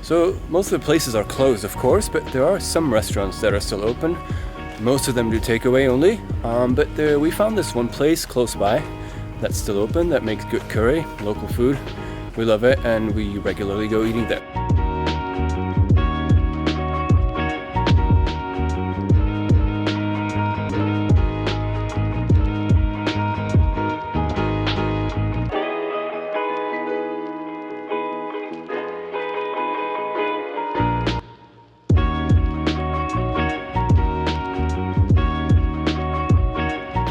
So most of the places are closed, of course, but there are some restaurants that are still open. Most of them do takeaway only, but we found this one place close by that's still open that makes good curry, local food. We love it and we regularly go eating there.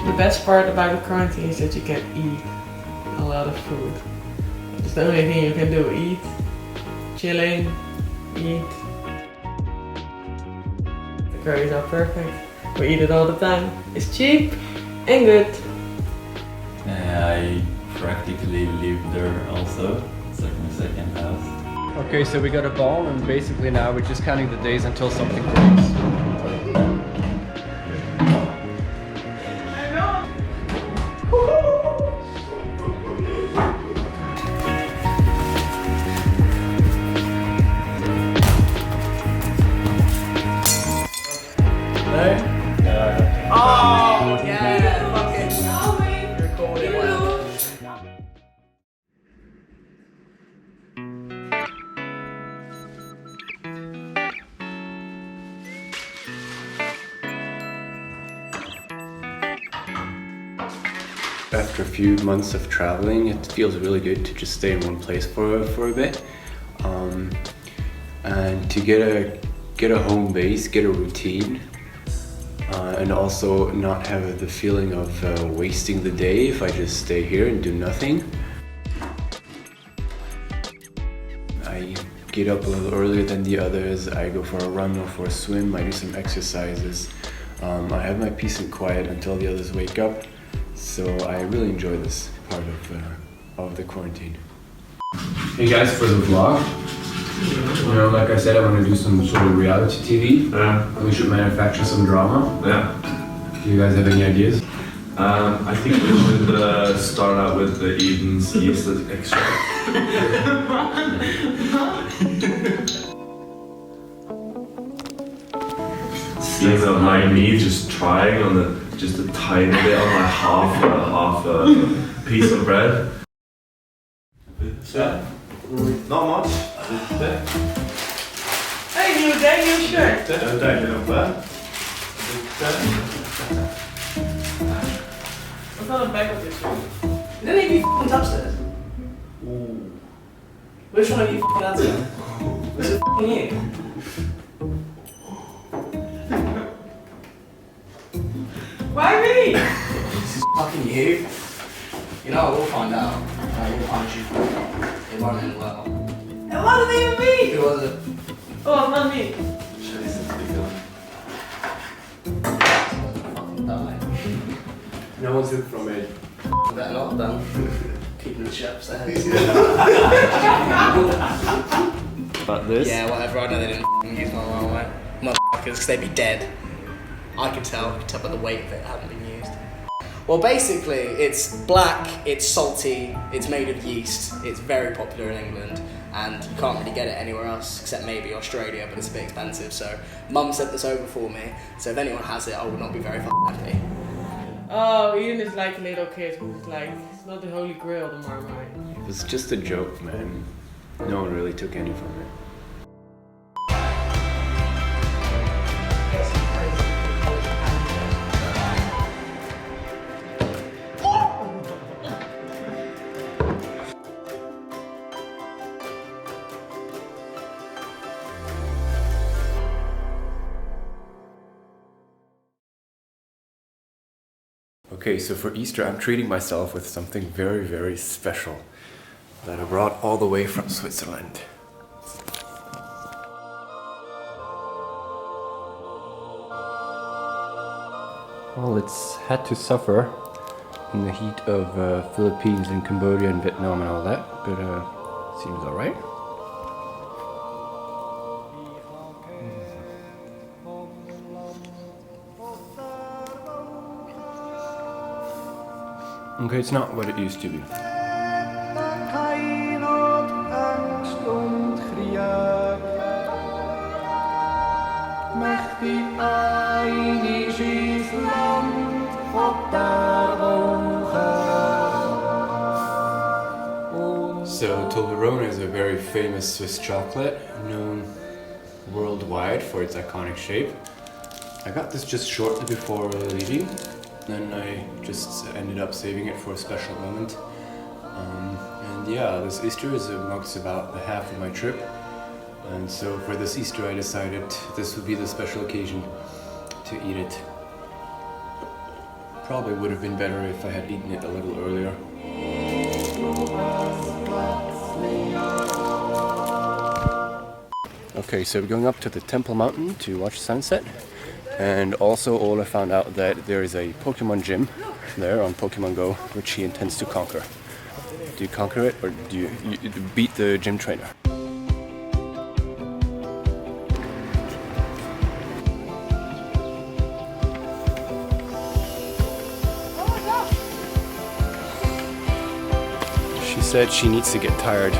The best part about the quarantine is that you can eat a lot of food. It's the only thing you can do, eat, chilling, eat. The curries are perfect. We eat it all the time. It's cheap and good. I practically live there also. It's like my second house. Okay, so we got a ball and basically now we're just counting the days until something breaks. Oh, yeah, fucking record it well. After a few months of traveling, it feels really good to just stay in one place for a bit, and to get a home base, get a routine, and also not have the feeling of wasting the day if I just stay here and do nothing. I get up a little earlier than the others. I go for a run or for a swim. I do some exercises. I have my peace and quiet until the others wake up. So I really enjoy this part of the quarantine. Hey guys, for the vlog, you know, like I said, I want to do some sort of reality TV. Yeah. We should manufacture some drama. Yeah. Do you guys have any ideas? I think we should start out with the Eden's yeast extract. Scenes of like me just trying on just a tiny bit on my half a piece of bread. So, not much. Hey, nieuwe day, nieuwe shirt. Een tijdje nog wel. What's on the back of this shirt? You don't need to be f***ing upstairs. Which one of you f***ing downstairs? Was it f***ing you? Why me? This is fucking you. You know, we'll find out. I will punish you for it. It won't end well. It wasn't even me! Who was it? Oh, it's not me. Show this to the gun. Fucking die. No one's in from it. Better not done. Keeping the shit upstairs. But this? Yeah, whatever. I know they didn't f***ing use my alarm, right? Motherfuckers, because they'd be dead. I could tell by the weight of it hadn't been used. Well, basically, it's black, it's salty, it's made of yeast, it's very popular in England, and you can't really get it anywhere else except maybe Australia, but it's a bit expensive. So, Mum sent this over for me, so if anyone has it, I will not be very happy. Oh, Eden is like a little kid who's like, it's not the holy grail, the Marmite. It was just a joke, man. No one really took any from it. Okay, so for Easter I'm treating myself with something very, very special that I brought all the way from Switzerland. Well, it's had to suffer in the heat of Philippines and Cambodia and Vietnam and all that, but seems alright. Okay, it's not what it used to be. Kein angst und krieg So Toblerone is a very famous Swiss chocolate, known worldwide for its iconic shape. I got this just shortly before leaving, then I just ended up saving it for a special moment. And yeah, this Easter marks about the half of my trip, and so for this Easter I decided this would be the special occasion to eat it. Probably would have been better if I had eaten it a little earlier. Okay, so we're going up to the Temple Mountain to watch sunset, and also Ola found out that there is a Pokemon gym there on Pokemon Go, which he intends to conquer. Do you conquer it, or do you beat the gym trainer? She said she needs to get tired.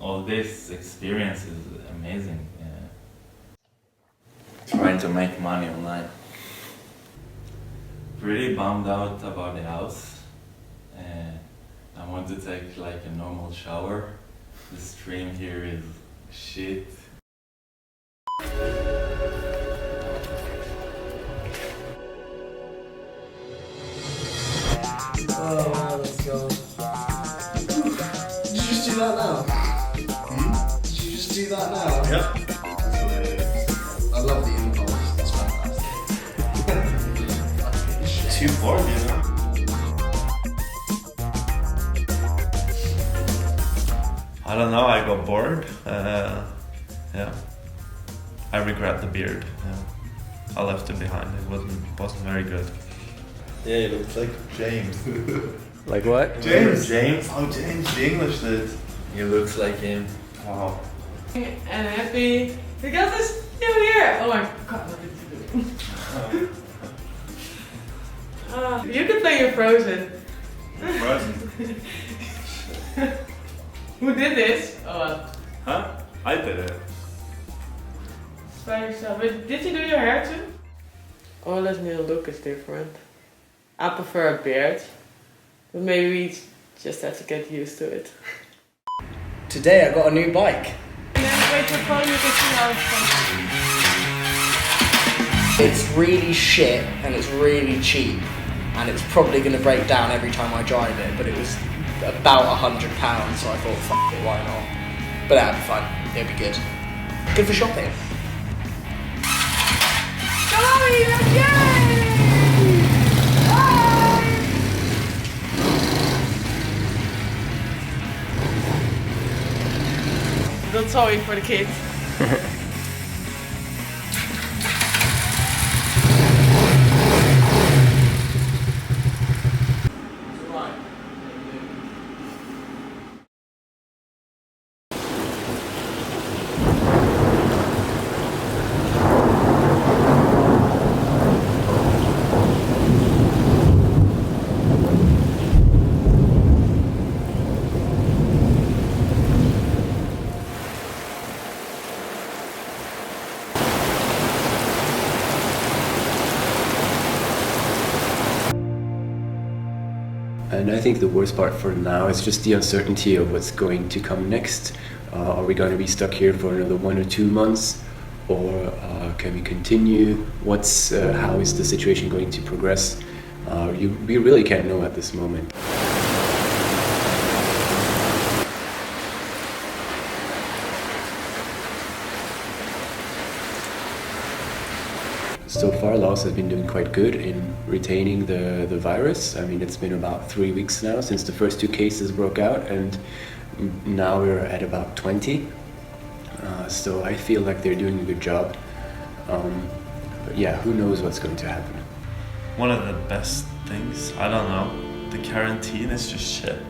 All this experience is amazing. Trying to make money online. Pretty bummed out about the house. I want to take like a normal shower. The stream here is shit. Oh wow, let's go. Did you just do that now? Did you just do that now? Yep. I love the impulse, that's fantastic. Too bored, you know? I don't know, I got bored. Yeah. I regret the beard. Yeah. I left it behind. It wasn't very good. Yeah, he looks like James. Like what? James. Oh, James, the English did. He looks like him. Wow. And happy because it's New Year. Oh my god, what did you do? You can play your Frozen. Frozen. Who did this? Oh well. Huh? I did it. It's by yourself. But did you do your hair too? Ola's new look is different. I prefer a beard. But maybe we just have to get used to it. Today I got a new bike. And then wait your phone, you can see how it's It's really shit and it's really cheap. And it's probably going to break down every time I drive it. But it was about £100, so I thought, fuck it, why not? But that'd be fun. It'd be good. Good for shopping. Come on, yay! That's sorry for the kids. And I think the worst part for now is just the uncertainty of what's going to come next. Are we going to be stuck here for another 1 or 2 months, or can we continue? How is the situation going to progress? We really can't know at this moment. So far, Laos has been doing quite good in retaining the virus. I mean, it's been about 3 weeks now since the first 2 cases broke out, and now we're at about 20. So I feel like they're doing a good job. But yeah, who knows what's going to happen. One of the best things, I don't know, the quarantine is just shit.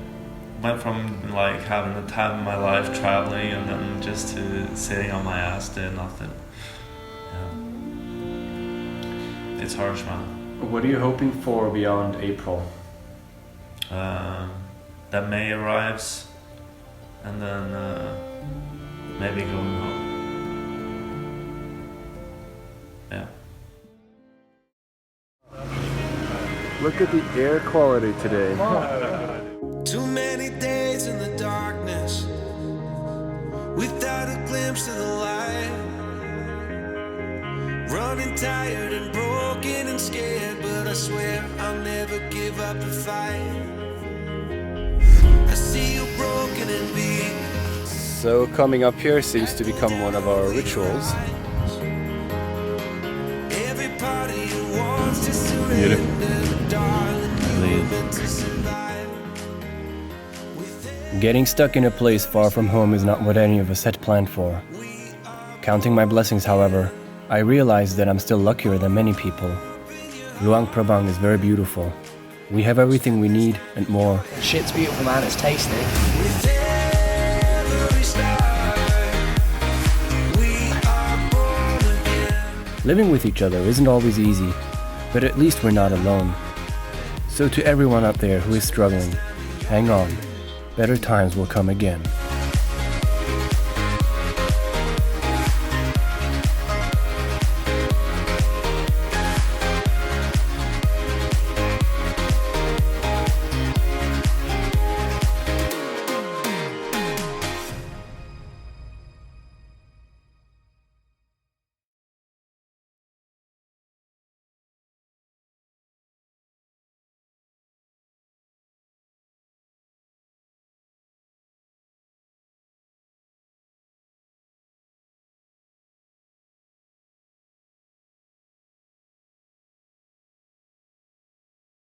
Went from like having the time of my life traveling and then just to sitting on my ass doing nothing. Yeah. It's harsh, man. What are you hoping for beyond April? That May arrives and then maybe going home. Yeah. Look at the air quality today. Too many days in the darkness without a glimpse of the light. Running tired and broken and scared, but I swear I'll never give up the fight. I see you broken and beat. So coming up here seems to become one of our rituals. Every part of you wants to surrender, darling, you were meant to survive. Getting stuck in a place far from home is not what any of us had planned for. Counting my blessings, however, I realized that I'm still luckier than many people. Luang Prabang is very beautiful. We have everything we need and more. Shit's beautiful, man. It's tasty. With every star, we are born again. Living with each other isn't always easy, but at least we're not alone. So to everyone out there who is struggling, hang on. Better times will come again.